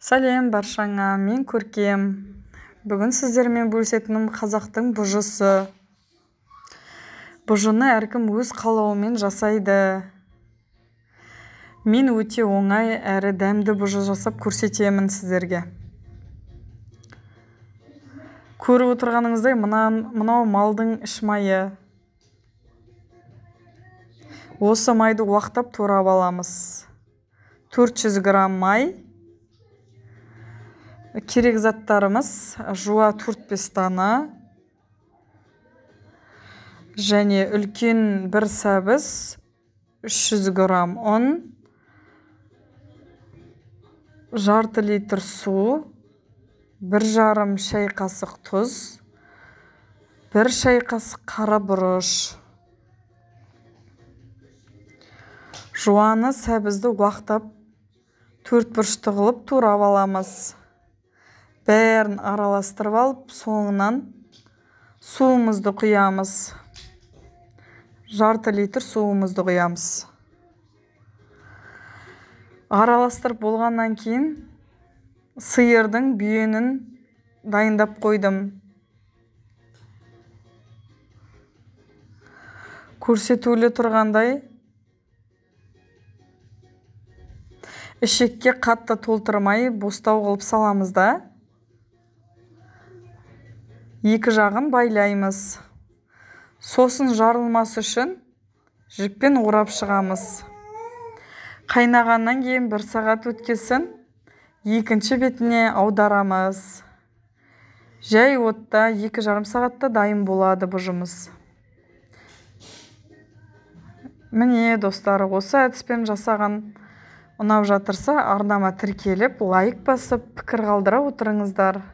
Сәлем баршаңа, мен Көркем. Бүгін сіздермен бөлісетінім қазақтың бұжысы. Бұжыны әркім өз қалауымен жасайды. Мен өте оңай әрі дәмді бұжы жасап көрсетемін сіздерге. Көріп отырғаныңыздай мынау малдың іш майы. Осы майды уақтап турап аламыз. 400 грамм май. Керек заттарымыз жуа 4-5 дана және үлкен бір сәбіз 300 грамм ұн, жарты литр су, 1,5 шай қасық тұз, 1 шай қасық қара бұрыш. Жуаны сәбізді уақтап 4 бұрышты қылып турап аламыз. Бәрін араластырып алып, соңынан суымызды құямыз. Жарты литр суымызды құямыз. Араластырып болғаннан кейін сиырдың бүйенін дайындап қойдым. Көрсетулі тұрғандай ішекке қатты толтырмай бостау қылып саламыз да. Екі жағын байлаймыз. Сосын жарылмас үшін жіппен орап шығамыз. Қайнағаннан кейін 1 сағат өткесін екінші бетіне аударамыз. Жай отта 2,5 сағатта дайын болады бұжымыз. Міне достар, осы әдіспен жасаған ұнап жатырса, арнама тіркеліп, лайк басып, пікір қалдыра отырыңыздар.